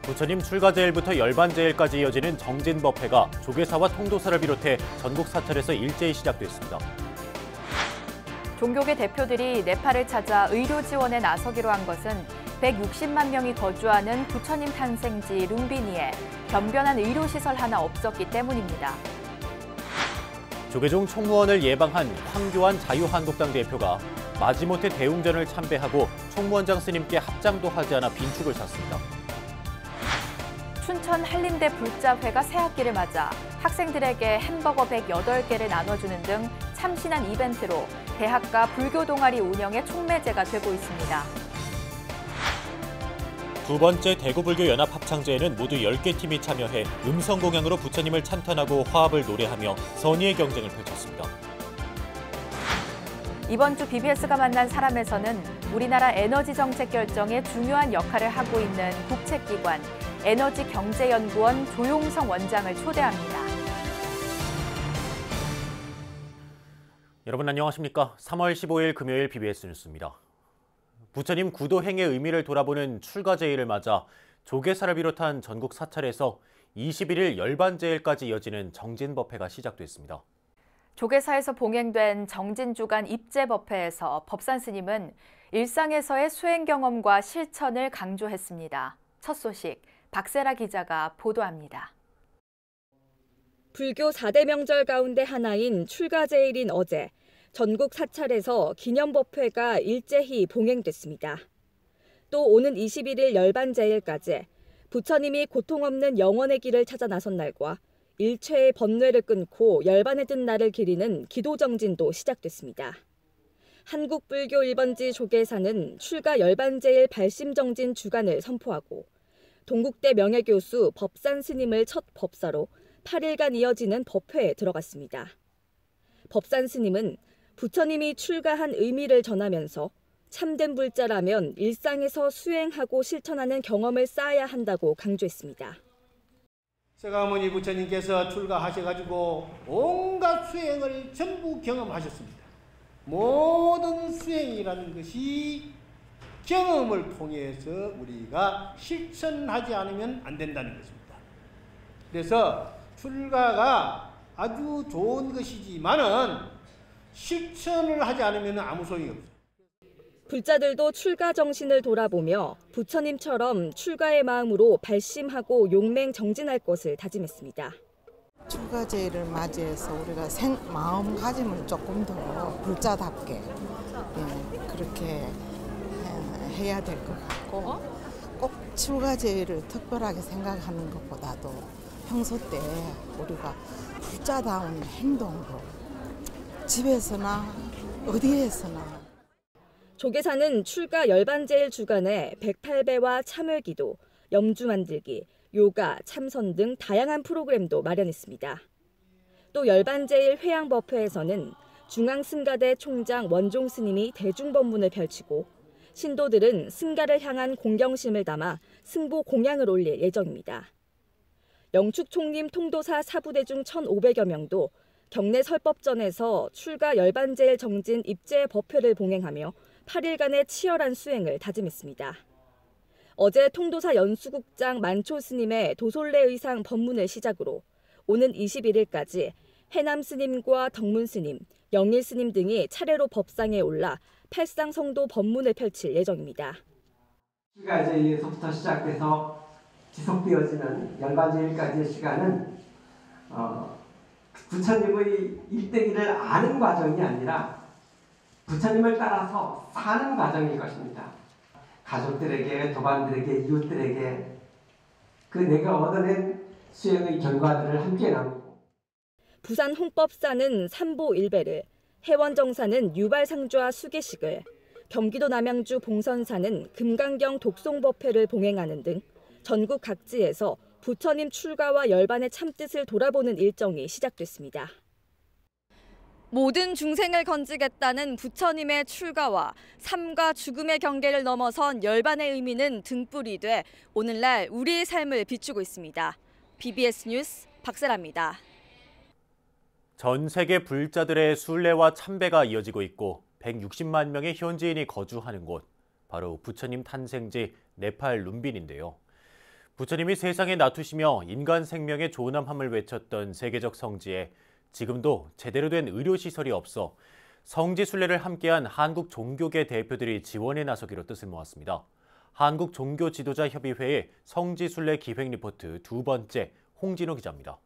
부처님 출가제일부터 열반제일까지 이어지는 정진법회가 조계사와 통도사를 비롯해 전국 사찰에서 일제히 시작됐습니다. 종교계 대표들이 네팔을 찾아 의료 지원에 나서기로 한 것은 160만 명이 거주하는 부처님 탄생지 룸비니에 변변한 의료시설 하나 없었기 때문입니다. 조계종 총무원을 예방한 황교안 자유한국당 대표가 마지못해 대웅전을 참배하고 총무원장 스님께 합장도 하지 않아 빈축을 샀습니다. 춘천 한림대 불자회가 새학기를 맞아 학생들에게 햄버거 108개를 나눠주는 등 참신한 이벤트로 대학가 불교 동아리 운영에 촉매제가 되고 있습니다. 두 번째 대구불교연합 합창제에는 모두 10개 팀이 참여해 음성공양으로 부처님을 찬탄하고 화합을 노래하며 선의의 경쟁을 펼쳤습니다. 이번 주 BBS가 만난 사람에서는 우리나라 에너지 정책 결정에 중요한 역할을 하고 있는 국책기관 에너지경제연구원 조용성 원장을 초대합니다. 여러분 안녕하십니까? 3월 15일 금요일 BBS 뉴스입니다. 부처님 구도행의 의미를 돌아보는 출가제일을 맞아 조계사를 비롯한 전국 사찰에서 21일 열반제일까지 이어지는 정진법회가 시작됐습니다. 조계사에서 봉행된 정진주간 입제법회에서 법산 스님은 일상에서의 수행 경험과 실천을 강조했습니다. 첫 소식 박세라 기자가 보도합니다. 불교 4대 명절 가운데 하나인 출가제일인 어제 전국 사찰에서 기념법회가 일제히 봉행됐습니다. 또 오는 21일 열반제일까지 부처님이 고통 없는 영원의 길을 찾아 나선 날과 일체의 번뇌를 끊고 열반에 든 날을 기리는 기도정진도 시작됐습니다. 한국불교 1번지 조계사는 출가 열반제일 발심정진 주간을 선포하고 동국대 명예교수 법산 스님을 첫 법사로 8일간 이어지는 법회에 들어갔습니다. 법산 스님은 부처님이 출가한 의미를 전하면서 참된 불자라면 일상에서 수행하고 실천하는 경험을 쌓아야 한다고 강조했습니다. 서가모니 부처님께서 출가하셔가지고 온갖 수행을 전부 경험하셨습니다. 모든 수행이라는 것이 경험을 통해서 우리가 실천하지 않으면 안 된다는 것입니다. 그래서 출가가 아주 좋은 것이지만은 실천을 하지 않으면 아무 소용이 없어요. 불자들도 출가 정신을 돌아보며 부처님처럼 출가의 마음으로 발심하고 용맹 정진할 것을 다짐했습니다. 출가제일을 맞이해서 우리가 마음가짐을 조금 더 불자답게 그렇게 해야 될 것 같고 꼭 출가제일을 특별하게 생각하는 것보다도 평소 때 우리가 불자다운 행동으로 집에서나 어디에서나 조계사는 출가 열반제일 주간에 108배와 참을기도, 염주 만들기, 요가, 참선 등 다양한 프로그램도 마련했습니다. 또 열반제일 회양법회에서는 중앙승가대 총장 원종 스님이 대중법문을 펼치고 신도들은 승가를 향한 공경심을 담아 승보 공양을 올릴 예정입니다. 영축총림 통도사 사부대 중 1,500여 명도 경내 설법전에서 출가 열반제일 정진 입제 법회를 봉행하며 8일간의 치열한 수행을 다짐했습니다. 어제 통도사 연수국장 만초 스님의 도솔례 의상 법문을 시작으로 오는 21일까지 해남 스님과 덕문 스님, 영일 스님 등이 차례로 법상에 올라 팔상 성도 법문을 펼칠 예정입니다. 출가제일에서부터 시작돼서 지속되어지는 열반제일까지의 시간은 부처님의 일대기를 아는 과정이 아니라 부처님을 따라서 사는 과정일 것입니다. 가족들에게, 도반들에게, 이웃들에게 그 내가 얻어낸 수행의 결과들을 함께 나누고 부산 홍법사는 삼보 일배를, 해원정사는 유발상주와 수계식을, 경기도 남양주 봉선사는 금강경 독송법회를 봉행하는 등 전국 각지에서 부처님 출가와 열반의 참뜻을 돌아보는 일정이 시작됐습니다. 모든 중생을 건지겠다는 부처님의 출가와 삶과 죽음의 경계를 넘어선 열반의 의미는 등불이 돼 오늘날 우리의 삶을 비추고 있습니다. BBS 뉴스 박세라입니다. 전 세계 불자들의 순례와 참배가 이어지고 있고 160만 명의 현지인이 거주하는 곳, 바로 부처님 탄생지 네팔 룸빈인데요. 부처님이 세상에 놔두시며 인간 생명의 존엄함을 외쳤던 세계적 성지에 지금도 제대로 된 의료시설이 없어 성지순례를 함께한 한국 종교계 대표들이 지원에 나서기로 뜻을 모았습니다. 한국종교지도자협의회의 성지순례 기획 리포트 두 번째, 홍진호 기자입니다.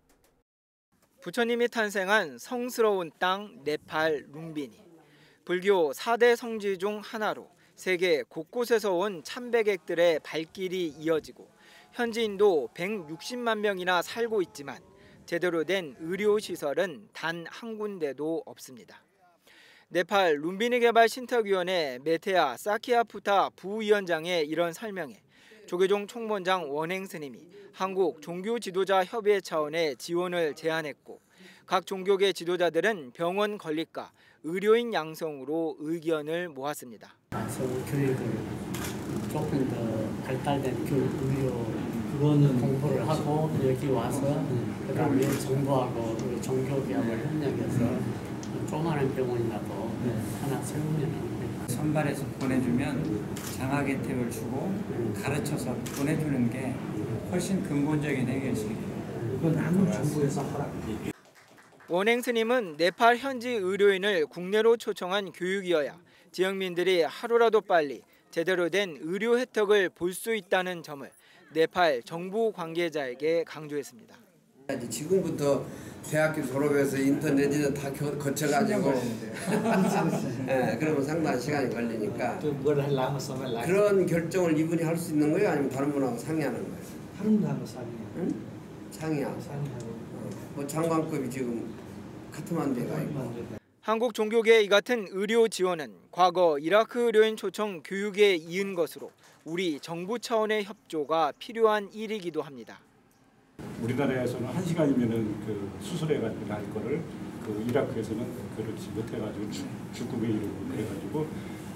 부처님이 탄생한 성스러운 땅 네팔 룸비니. 불교 4대 성지 중 하나로 세계 곳곳에서 온 참배객들의 발길이 이어지고 현지인도 160만 명이나 살고 있지만 제대로 된 의료시설은 단 한 군데도 없습니다. 네팔 룸비니 개발 신탁위원회 메테아 사키아푸타 부위원장의 이런 설명에 조계종 총무원장 원행 스님이 한국 종교지도자협의회 차원의 지원을 제안했고 각 종교계 지도자들은 병원 건립과 의료인 양성으로 의견을 모았습니다. 교육을 조금 더 발달된 의료 그거는 공부를 하고 여기 와서 그다음에 정부하고 종교계하고 협력해서 조그마한 병원이라도 하나 세우면 선발해서 보내주면 장학혜택을 주고 가르쳐서 보내주는 게 훨씬 근본적인 해결책이에요. 이건 한국 정부에서 하라. 원행 스님은 네팔 현지 의료인을 국내로 초청한 교육이어야 지역민들이 하루라도 빨리 제대로 된 의료 혜택을 볼 수 있다는 점을 네팔 정부 관계자에게 강조했습니다. 지금부터 대학교 졸업해서 인터넷에 다 거쳐가지고 네, 그러면 상당한 시간이 걸리니까 그런 결정을 이분이 할 수 있는 거예요? 아니면 다른 분하고 상의하는 거예요? 다른 분하고 상의. 응? 상의하고. 뭐 장관급이 지금 카트만두가 있고. 한국 종교계 이 같은 의료 지원은 과거 이라크 의료인 초청 교육에 이은 것으로 우리 정부 차원의 협조가 필요한 일이기도 합니다. 우리나라에서는 1시간이면은 그 수술해가지고 날 거를 그 이라크에서는 그렇지 못해가지고 죽음에 이르고 그래가지고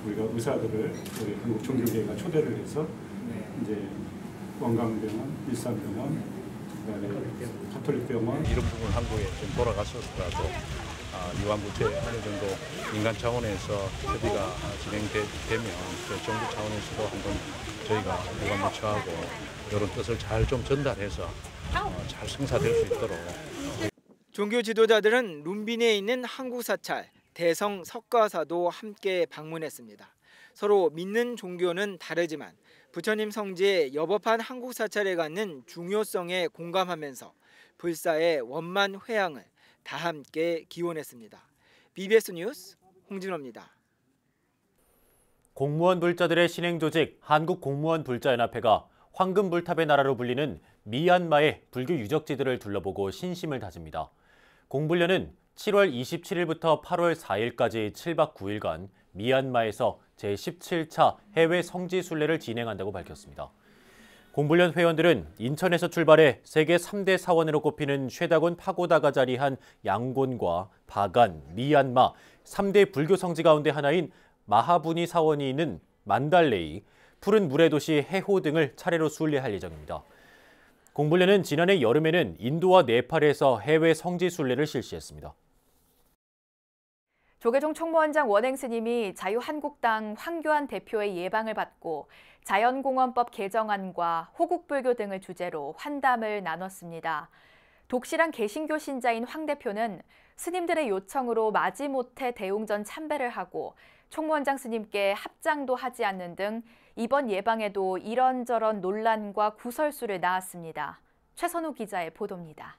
우리가 의사들을 우리 한국 종교계가 초대를 해서 이제 원광병원, 일산병원, 그다음에 가톨릭병원 이런 부분 한국에 좀 돌아갔었더라도 유한부채 어느 정도 민간 차원에서 협의가 진행되면 정부 차원에서도 한번 저희가 유한부채하고 이런 뜻을 잘 좀 전달해서 잘 성사될 수 있도록. 종교 지도자들은 룸비니에 있는 한국 사찰 대성 석가사도 함께 방문했습니다. 서로 믿는 종교는 다르지만 부처님 성지에 여법한 한국 사찰에 갖는 중요성에 공감하면서 불사의 원만 회향을 다 함께 기원했습니다. BBS 뉴스 홍진호입니다. 공무원 불자들의 신행 조직 한국공무원불자연합회가 황금불탑의 나라로 불리는 미얀마의 불교 유적지들을 둘러보고 신심을 다집니다. 공불련은 7월 27일부터 8월 4일까지 7박 9일간 미얀마에서 제17차 해외 성지순례를 진행한다고 밝혔습니다. 공불련 회원들은 인천에서 출발해 세계 3대 사원으로 꼽히는 쉐다곤 파고다가 자리한 양곤과 바간, 미얀마 3대 불교 성지 가운데 하나인 마하부니 사원이 있는 만달레이, 푸른 물의 도시 해호 등을 차례로 순례할 예정입니다. 공불련은 지난해 여름에는 인도와 네팔에서 해외 성지 순례를 실시했습니다. 조계종 총무원장 원행 스님이 자유한국당 황교안 대표의 예방을 받고 자연공원법 개정안과 호국불교 등을 주제로 환담을 나눴습니다. 독실한 개신교 신자인 황 대표는 스님들의 요청으로 마지못해 대웅전 참배를 하고 총무원장 스님께 합장도 하지 않는 등 이번 예방에도 이런저런 논란과 구설수를 낳았습니다. 최선우 기자의 보도입니다.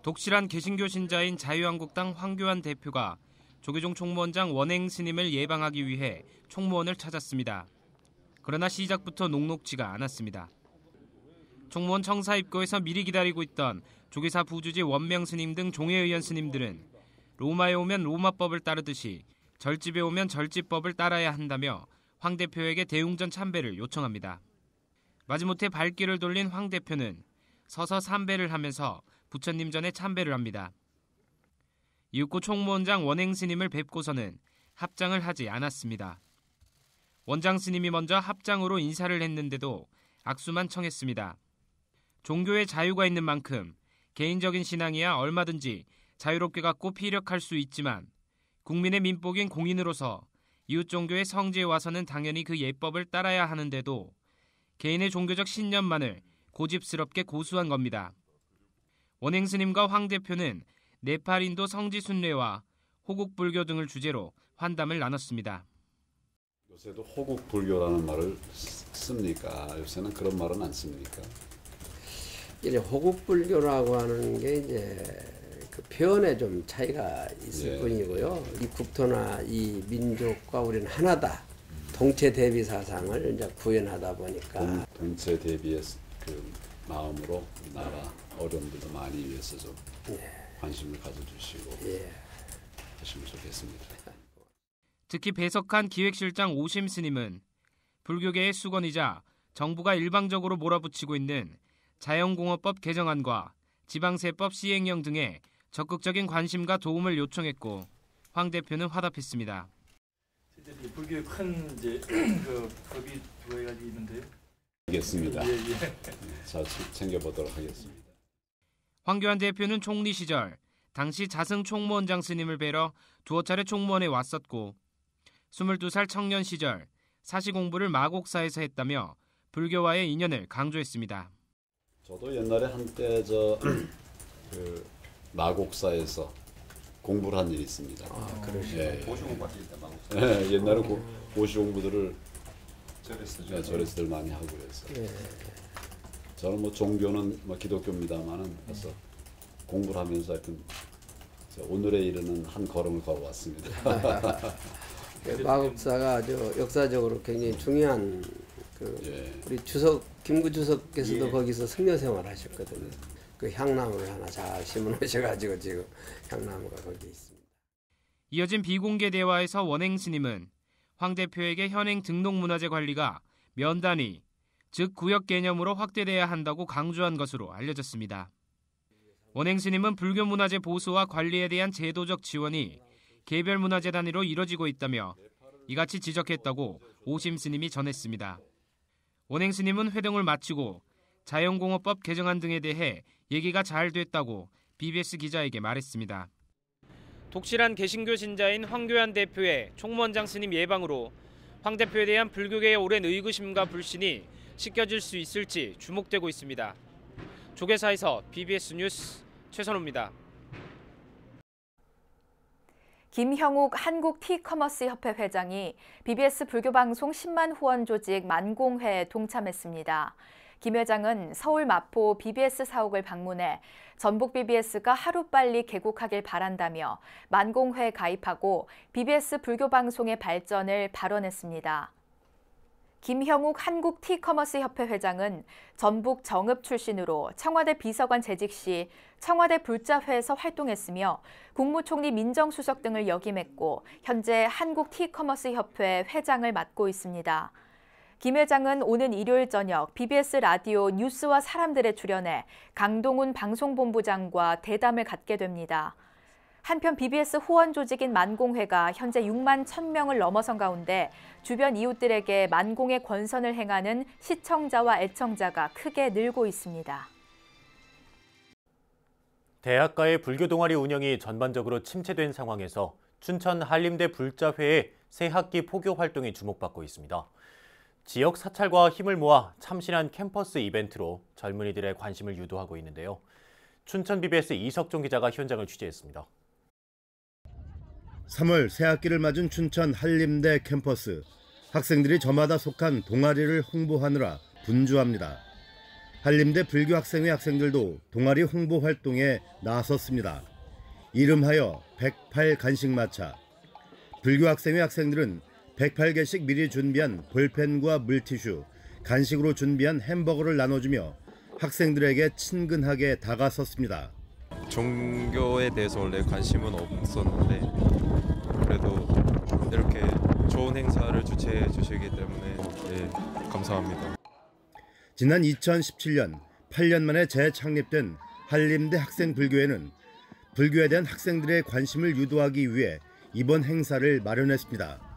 독실한 개신교 신자인 자유한국당 황교안 대표가 조계종 총무원장 원행 스님을 예방하기 위해 총무원을 찾았습니다. 그러나 시작부터 녹록지가 않았습니다. 총무원 청사 입구에서 미리 기다리고 있던 조계사 부주지 원명 스님 등 종회의원 스님들은 로마에 오면 로마법을 따르듯이 절집에 오면 절집법을 따라야 한다며 황 대표에게 대웅전 참배를 요청합니다. 마지못해 발길을 돌린 황 대표는 서서 삼배를 하면서 부처님 전에 참배를 합니다. 이윽고 총무원장 원행 스님을 뵙고서는 합장을 하지 않았습니다. 원장 스님이 먼저 합장으로 인사를 했는데도 악수만 청했습니다. 종교의 자유가 있는 만큼 개인적인 신앙이야 얼마든지 자유롭게 갖고 피력할 수 있지만 국민의 민복인 공인으로서 이웃 종교의 성지에 와서는 당연히 그 예법을 따라야 하는데도 개인의 종교적 신념만을 고집스럽게 고수한 겁니다. 원행 스님과 황 대표는 네팔 인도 성지 순례와 호국 불교 등을 주제로 환담을 나눴습니다. 요새도 호국 불교라는 말을 씁니까? 요새는 그런 말은 안 씁니까? 이제 호국 불교라고 하는 게 이제 그 표현에 좀 차이가 있을 뿐이고요. 이 국토나 이 민족과 우리는 하나다. 동체 대비 사상을 이제 구현하다 보니까 동체 대비의 그 마음으로 나라 어려움들도 많이 위해서 좀 관심을 가져주시고 하시면 좋겠습니다. 특히 배석한 기획실장 오심 스님은 불교계의 수건이자 정부가 일방적으로 몰아붙이고 있는 자연공업법 개정안과 지방세법 시행령 등에 적극적인 관심과 도움을 요청했고 황 대표는 화답했습니다. 불교의 큰 이제 그 법이 두 가지가 있는데요. 알겠습니다. 잘 챙겨보도록 하겠습니다. 황교안 대표는 총리 시절 당시 자승 총무원장 스님을 뵈러 두어 차례 총무원에 왔었고 22살 청년 시절 사시 공부를 마곡사에서 했다며 불교와의 인연을 강조했습니다. 저도 옛날에 한때 그 마곡사에서 공부를 한 일이 있습니다. 그러시죠. 고시 공부하실 때 마곡사. 옛날에 고시 공부들을 절에서들 많이 하고 그랬어요. 저는 뭐 종교는 뭐 기독교입니다만은 그래서 공부를 하면서 하여튼 오늘에 이르는 한 걸음을 걸어왔습니다. 마곡사가 아주 역사적으로 굉장히 중요한 우리 김구 주석께서도 거기서 승려 생활하셨거든요. 그 향나무를 하나 잘 심어놓으셔가지고 지금 향나무가 거기 있습니다. 이어진 비공개 대화에서 원행 스님은 황 대표에게 현행 등록문화재 관리가 면단위, 즉 구역 개념으로 확대돼야 한다고 강조한 것으로 알려졌습니다. 원행 스님은 불교 문화재 보수와 관리에 대한 제도적 지원이 개별 문화재 단위로 이뤄지고 있다며 이같이 지적했다고 오심 스님이 전했습니다. 원행 스님은 회동을 마치고 자연공업법 개정안 등에 대해 얘기가 잘 됐다고 BBS 기자에게 말했습니다. 독실한 개신교 신자인 황교안 대표의 총무원장 스님 예방으로 황 대표에 대한 불교계의 오랜 의구심과 불신이 씻겨질 수 있을지 주목되고 있습니다. 조계사에서 BBS 뉴스 최선호입니다. 김형욱 한국티커머스협회 회장이 BBS 불교방송 10만 후원 조직 만공회에 동참했습니다. 김 회장은 서울 마포 BBS 사옥을 방문해 전북 BBS가 하루빨리 개국하길 바란다며 만공회에 가입하고 BBS 불교방송의 발전을 발언했습니다. 김형욱 한국티커머스협회 회장은 전북 정읍 출신으로 청와대 비서관 재직 시 청와대 불자회에서 활동했으며 국무총리 민정수석 등을 역임했고 현재 한국티커머스협회 회장을 맡고 있습니다. 김 회장은 오는 일요일 저녁 BBS 라디오 뉴스와 사람들에 출연해 강동훈 방송본부장과 대담을 갖게 됩니다. 한편 BBS 후원 조직인 만공회가 현재 6만 1,000명을 넘어선 가운데 주변 이웃들에게 만공의 권선을 행하는 시청자와 애청자가 크게 늘고 있습니다. 대학가의 불교 동아리 운영이 전반적으로 침체된 상황에서 춘천 한림대 불자회의 새 학기 포교 활동이 주목받고 있습니다. 지역 사찰과 힘을 모아 참신한 캠퍼스 이벤트로 젊은이들의 관심을 유도하고 있는데요. 춘천 BBS 이석종 기자가 현장을 취재했습니다. 3월 새학기를 맞은 춘천 한림대 캠퍼스. 학생들이 저마다 속한 동아리를 홍보하느라 분주합니다. 한림대 불교학생회 학생들도 동아리 홍보 활동에 나섰습니다. 이름하여 108 간식마차. 불교학생회 학생들은 108개씩 미리 준비한 볼펜과 물티슈, 간식으로 준비한 햄버거를 나눠주며 학생들에게 친근하게 다가섰습니다. 종교에 대해서 원래 관심은 없었는데 그래도 이렇게 좋은 행사를 주최해 주시기 때문에 감사합니다. 지난 2017년 8년 만에 재창립된 한림대 학생불교회는 불교에 대한 학생들의 관심을 유도하기 위해 이번 행사를 마련했습니다.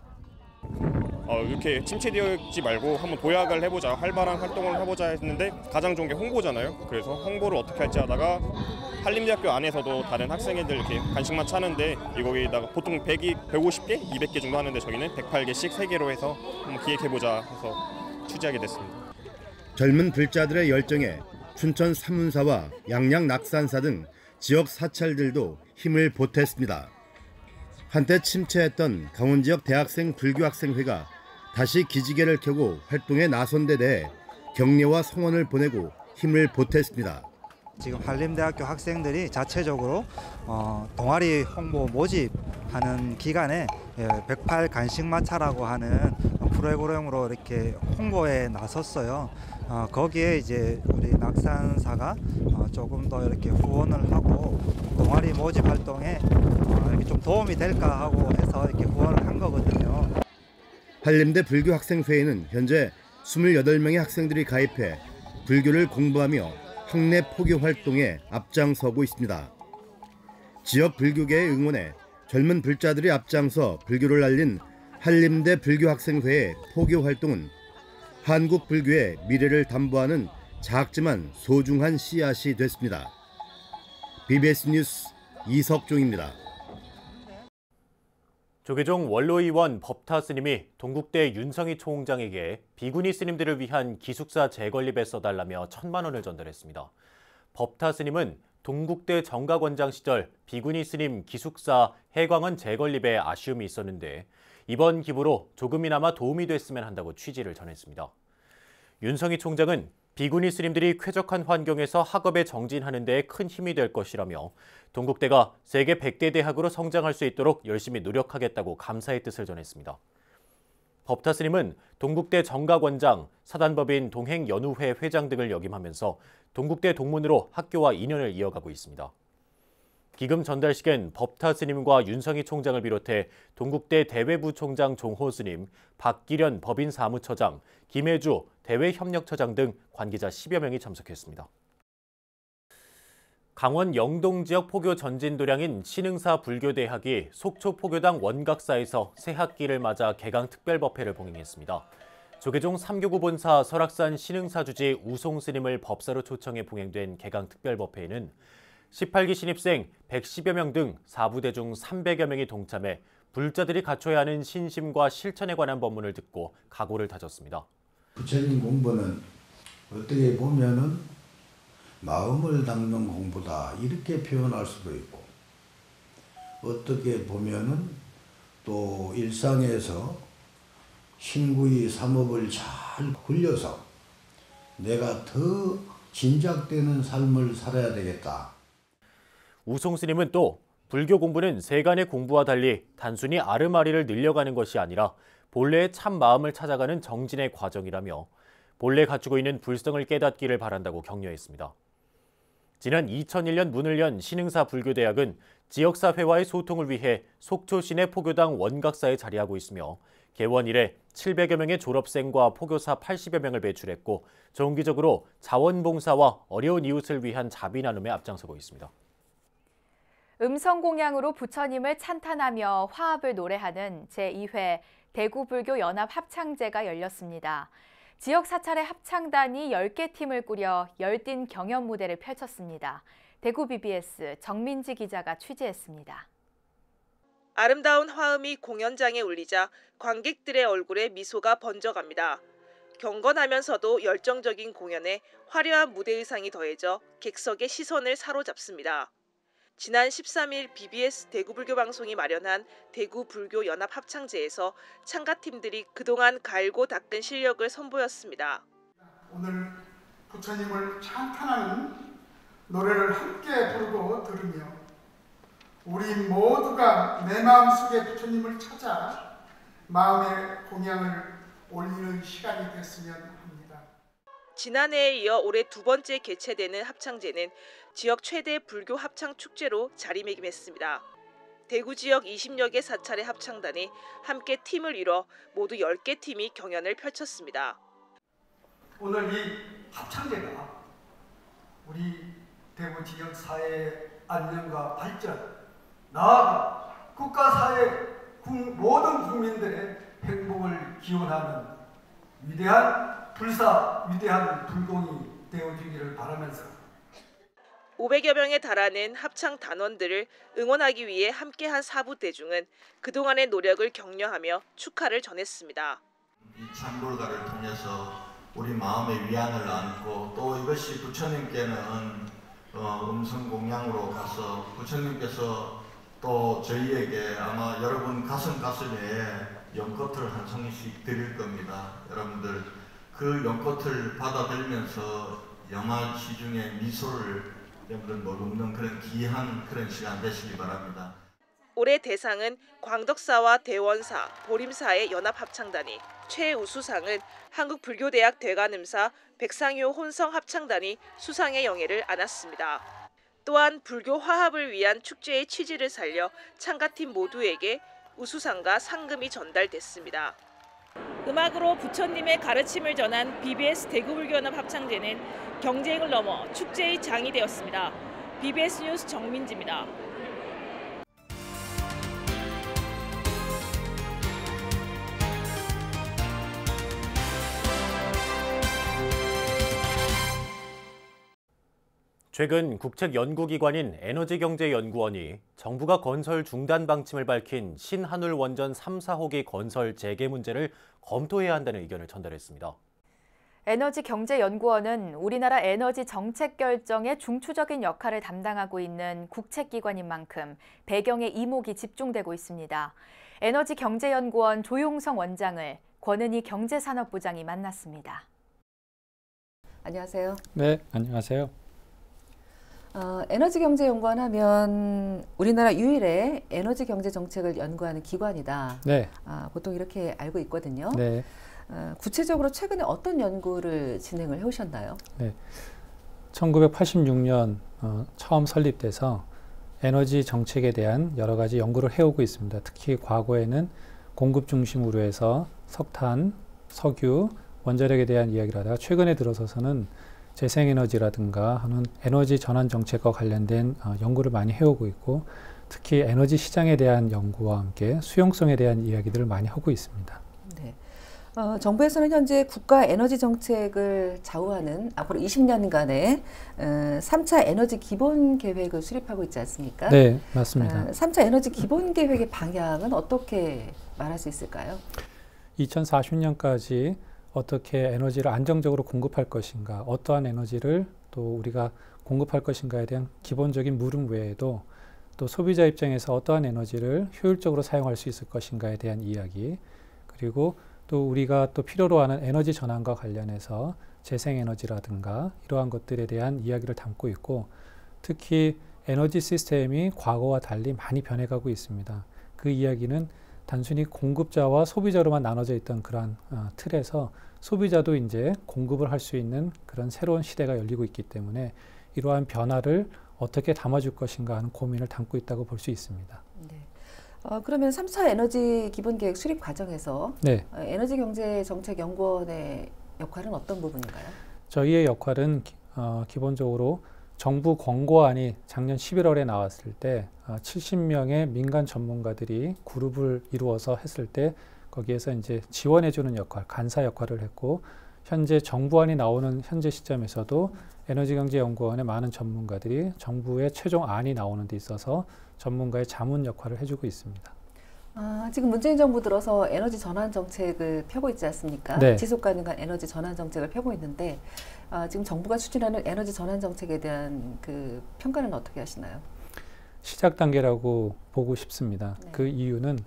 이렇게 침체되지 말고 한번 도약을 해보자, 활발한 활동을 해보자 했는데 가장 좋은 게 홍보잖아요. 그래서 홍보를 어떻게 할지 하다가 한림대학교 안에서도 다른 학생애들 이렇게 간식만 차는데 거기다가 보통 150개, 200개 정도 하는데 저기는 108개씩 3개로 해서 한번 기획해보자 해서 취재하게 됐습니다. 젊은 불자들의 열정에 춘천 사문사와 양양 낙산사 등 지역 사찰들도 힘을 보탰습니다. 한때 침체했던 강원 지역 대학생 불교학생회가 다시 기지개를 켜고 활동에 나선 데 대해 격려와 성원을 보내고 힘을 보탰습니다. 지금 한림대학교 학생들이 자체적으로 동아리 홍보 모집하는 기간에 108 간식마차라고 하는 프로그램으로 이렇게 홍보에 나섰어요. 거기에 이제 우리 낙산사가 조금 더 이렇게 후원을 하고 동아리 모집 활동에 이렇게 좀 도움이 될까 하고 해서 이렇게 후원을 한 거거든요. 한림대 불교학생회에는 현재 28명의 학생들이 가입해 불교를 공부하며 학내 포교 활동에 앞장서고 있습니다. 지역 불교계의 응원에 젊은 불자들이 앞장서 불교를 알린 한림대 불교학생회의 포교 활동은 한국 불교의 미래를 담보하는 작지만 소중한 씨앗이 됐습니다. BBS 뉴스 이석종입니다. 조계종 원로의원 법타 스님이 동국대 윤성희 총장에게 비구니 스님들을 위한 기숙사 재건립에 써달라며 1,000만 원을 전달했습니다. 법타 스님은 동국대 정각원장 시절 비구니 스님 기숙사 해광원 재건립에 아쉬움이 있었는데 이번 기부로 조금이나마 도움이 됐으면 한다고 취지를 전했습니다. 윤성희 총장은 비구니 스님들이 쾌적한 환경에서 학업에 정진하는 데 큰 힘이 될 것이라며 동국대가 세계 100대 대학으로 성장할 수 있도록 열심히 노력하겠다고 감사의 뜻을 전했습니다. 법타 스님은 동국대 정각원장, 사단법인 동행연우회 회장 등을 역임하면서 동국대 동문으로 학교와 인연을 이어가고 있습니다. 기금 전달식엔 법타 스님과 윤성희 총장을 비롯해 동국대 대외부총장 종호 스님, 박기련 법인 사무처장, 김혜주 대외협력처장 등 관계자 10여 명이 참석했습니다. 강원 영동 지역 포교 전진 도량인 신흥사 불교대학이 속초 포교당 원각사에서 새 학기를 맞아 개강 특별법회를 봉행했습니다. 조계종 3교구 본사 설악산 신흥사 주지 우송 스님을 법사로 초청해 봉행된 개강 특별법회에는 18기 신입생 110여 명 등 4부대 중 300여 명이 동참해 불자들이 갖춰야 하는 신심과 실천에 관한 법문을 듣고 각오를 다졌습니다. 부처님 공부는 어떻게 보면은 마음을 닦는 공부다 이렇게 표현할 수도 있고 어떻게 보면은 또 일상에서 신구의 삼업을 잘 굴려서 내가 더 진작되는 삶을 살아야 되겠다. 우송 스님은 또 불교 공부는 세간의 공부와 달리 단순히 아르마리를 늘려가는 것이 아니라 본래의 참 마음을 찾아가는 정진의 과정이라며 본래 갖추고 있는 불성을 깨닫기를 바란다고 격려했습니다. 지난 2001년 문을 연 신흥사 불교대학은 지역사회와의 소통을 위해 속초 시내 포교당 원각사에 자리하고 있으며 개원 이래 700여 명의 졸업생과 포교사 80여 명을 배출했고 정기적으로 자원봉사와 어려운 이웃을 위한 자비 나눔에 앞장서고 있습니다. 음성공양으로 부처님을 찬탄하며 화합을 노래하는 제2회 대구불교연합합창제가 열렸습니다. 지역 사찰의 합창단이 10개 팀을 꾸려 열띤 경연 무대를 펼쳤습니다. 대구 BBS 정민지 기자가 취재했습니다. 아름다운 화음이 공연장에 울리자 관객들의 얼굴에 미소가 번져갑니다. 경건하면서도 열정적인 공연에 화려한 무대 의상이 더해져 객석의 시선을 사로잡습니다. 지난 13일 BBS 대구불교방송이 마련한 대구불교연합합창제에서 참가팀들이 그동안 갈고 닦은 실력을 선보였습니다. 오늘 부처님을 찬탄하는 노래를 함께 부르고 들으며 우리 모두가 내 마음속에 부처님을 찾아 마음의 공양을 올리는 시간이 됐으면 합니다. 지난해에 이어 올해 두 번째 개최되는 합창제는 지역 최대 불교 합창 축제로 자리매김했습니다. 대구 지역 20여 개 사찰의 합창단이 함께 팀을 이뤄 모두 10개 팀이 경연을 펼쳤습니다. 오늘 이 합창제가 우리 대구 지역 사회의 안녕과 발전, 나아가 국가 사회 모든 국민들의 행복을 기원하는 위대한 불사, 위대한 불공이 되어주기를 바라면서 500여 명에 달하는 합창 단원들을 응원하기 위해 함께한 사부 대중은 그동안의 노력을 격려하며 축하를 전했습니다. 이 찬불가를 통해서 우리 마음의 위안을 안고 또 이것이 부처님께는 음성 공양으로 가서 부처님께서 또 저희에게 아마 여러분 가슴에 연꽃을 한 송이씩 드릴 겁니다. 여러분들 그 연꽃을 받아들면서 영화 시중의 미소를 여러분들 머금는 그런 귀한 그런 시간 되시기 바랍니다. 올해 대상은 광덕사와 대원사, 보림사의 연합합창단이, 최우수상은 한국불교대학 대관음사 백상효 혼성합창단이 수상의 영예를 안았습니다. 또한 불교 화합을 위한 축제의 취지를 살려 참가팀 모두에게 우수상과 상금이 전달됐습니다. 음악으로 부처님의 가르침을 전한 BBS 대구불교연합 합창제는 경쟁을 넘어 축제의 장이 되었습니다. BBS 뉴스 정민지입니다. 최근 국책연구기관인 에너지경제연구원이 정부가 건설 중단 방침을 밝힌 신한울 원전 3, 4호기 건설 재개 문제를 검토해야 한다는 의견을 전달했습니다. 에너지경제연구원은 우리나라 에너지 정책 결정에 중추적인 역할을 담당하고 있는 국책기관인 만큼 배경에 이목이 집중되고 있습니다. 에너지경제연구원 조용성 원장을 권은희 경제산업부장이 만났습니다. 안녕하세요. 네, 안녕하세요. 에너지경제연구원 하면 우리나라 유일의 에너지 경제 정책을 연구하는 기관이다. 네. 보통 이렇게 알고 있거든요. 네. 구체적으로 최근에 어떤 연구를 진행을 해오셨나요? 네. 1986년 처음 설립돼서 에너지 정책에 대한 여러 가지 연구를 해오고 있습니다. 특히 과거에는 공급 중심으로 해서 석탄, 석유, 원자력에 대한 이야기를 하다가 최근에 들어서서는 재생에너지라든가 하는 에너지 전환 정책과 관련된 연구를 많이 해오고 있고 특히 에너지 시장에 대한 연구와 함께 수용성에 대한 이야기들을 많이 하고 있습니다. 네. 정부에서는 현재 국가 에너지 정책을 좌우하는 앞으로 20년간의 3차 에너지 기본 계획을 수립하고 있지 않습니까? 네, 맞습니다. 3차 에너지 기본 계획의 방향은 어떻게 말할 수 있을까요? 2040년까지 어떻게 에너지를 안정적으로 공급할 것인가, 어떠한 에너지를 또 우리가 공급할 것인가에 대한 기본적인 물음 외에도 또 소비자 입장에서 어떠한 에너지를 효율적으로 사용할 수 있을 것인가에 대한 이야기, 그리고 또 우리가 또 필요로 하는 에너지 전환과 관련해서 재생에너지라든가 이러한 것들에 대한 이야기를 담고 있고 특히 에너지 시스템이 과거와 달리 많이 변해가고 있습니다. 그 이야기는 단순히 공급자와 소비자로만 나눠져 있던 그러한 틀에서 소비자도 이제 공급을 할 수 있는 그런 새로운 시대가 열리고 있기 때문에 이러한 변화를 어떻게 담아줄 것인가 하는 고민을 담고 있다고 볼 수 있습니다. 네. 그러면 3차 에너지 기본계획 수립 과정에서 네. 에너지경제정책연구원의 역할은 어떤 부분인가요? 저희의 역할은 기본적으로 정부 권고안이 작년 11월에 나왔을 때 70명의 민간 전문가들이 그룹을 이루어서 했을 때 거기에서 이제 지원해주는 역할, 간사 역할을 했고 현재 정부안이 나오는 현재 시점에서도 에너지경제연구원의 많은 전문가들이 정부의 최종안이 나오는 데 있어서 전문가의 자문 역할을 해주고 있습니다. 지금 문재인 정부 들어서 에너지 전환 정책을 펴고 있지 않습니까? 네. 지속 가능한 에너지 전환 정책을 펴고 있는데 지금 정부가 추진하는 에너지 전환 정책에 대한 그 평가는 어떻게 하시나요? 시작 단계라고 보고 싶습니다. 네. 그 이유는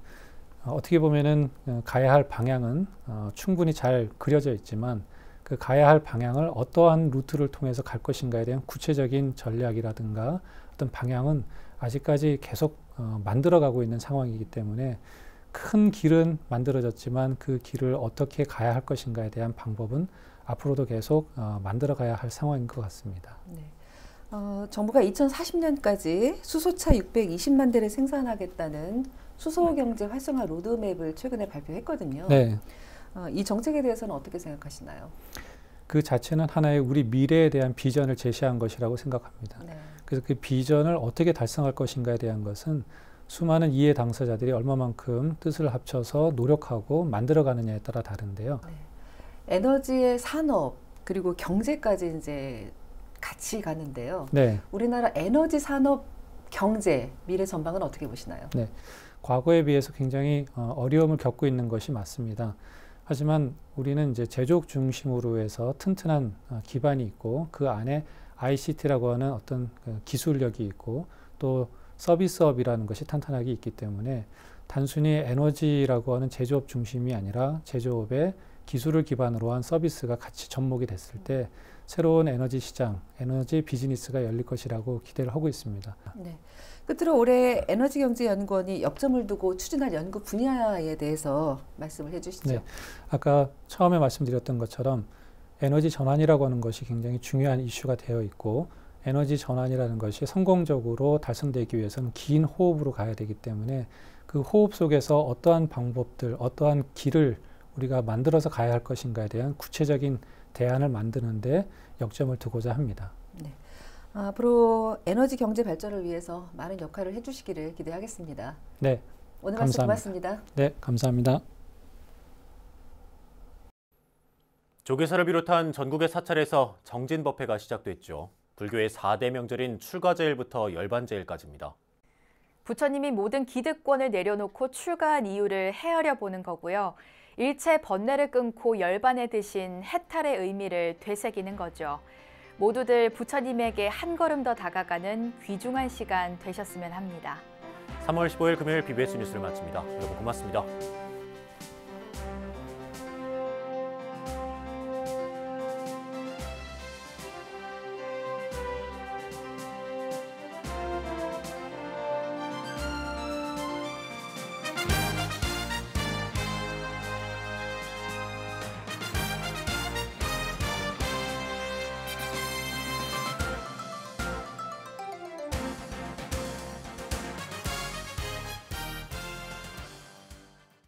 어떻게 보면은 가야 할 방향은 충분히 잘 그려져 있지만 그 가야 할 방향을 어떠한 루트를 통해서 갈 것인가에 대한 구체적인 전략이라든가 어떤 방향은 아직까지 계속 만들어가고 있는 상황이기 때문에 큰 길은 만들어졌지만 그 길을 어떻게 가야 할 것인가에 대한 방법은 앞으로도 계속 만들어가야 할 상황인 것 같습니다. 네. 정부가 2040년까지 수소차 620만 대를 생산하겠다는 수소경제 활성화 로드맵을 최근에 발표했거든요. 네. 이 정책에 대해서는 어떻게 생각하시나요? 그 자체는 하나의 우리 미래에 대한 비전을 제시한 것이라고 생각합니다. 네. 그래서 그 비전을 어떻게 달성할 것인가에 대한 것은 수많은 이해 당사자들이 얼마만큼 뜻을 합쳐서 노력하고 만들어가느냐에 따라 다른데요. 네. 에너지의 산업 그리고 경제까지 이제 같이 가는데요. 네. 우리나라 에너지 산업 경제 미래 전망은 어떻게 보시나요? 네. 과거에 비해서 굉장히 어려움을 겪고 있는 것이 맞습니다. 하지만 우리는 이제 제조업 중심으로 해서 튼튼한 기반이 있고 그 안에 ICT라고 하는 어떤 기술력이 있고 또 서비스업이라는 것이 탄탄하게 있기 때문에 단순히 에너지라고 하는 제조업 중심이 아니라 제조업의 기술을 기반으로 한 서비스가 같이 접목이 됐을 때 새로운 에너지 시장, 에너지 비즈니스가 열릴 것이라고 기대를 하고 있습니다. 네. 끝으로 올해 에너지경제연구원이 역점을 두고 추진할 연구 분야에 대해서 말씀을 해주시죠. 네. 아까 처음에 말씀드렸던 것처럼 에너지 전환이라고 하는 것이 굉장히 중요한 이슈가 되어 있고 에너지 전환이라는 것이 성공적으로 달성되기 위해서는 긴 호흡으로 가야 되기 때문에 그 호흡 속에서 어떠한 방법들, 어떠한 길을 우리가 만들어서 가야 할 것인가에 대한 구체적인 대안을 만드는데 역점을 두고자 합니다. 네. 앞으로 에너지 경제 발전을 위해서 많은 역할을 해주시기를 기대하겠습니다. 네, 오늘 감사합니다. 말씀 고맙습니다. 네, 감사합니다. 조계사를 비롯한 전국의 사찰에서 정진법회가 시작됐죠. 불교의 4대 명절인 출가제일부터 열반제일까지입니다. 부처님이 모든 기득권을 내려놓고 출가한 이유를 헤아려 보는 거고요. 일체 번뇌를 끊고 열반에 드신 해탈의 의미를 되새기는 거죠. 모두들 부처님에게 한 걸음 더 다가가는 귀중한 시간 되셨으면 합니다. 3월 15일 금요일 BBS 뉴스를 마칩니다. 여러분 고맙습니다.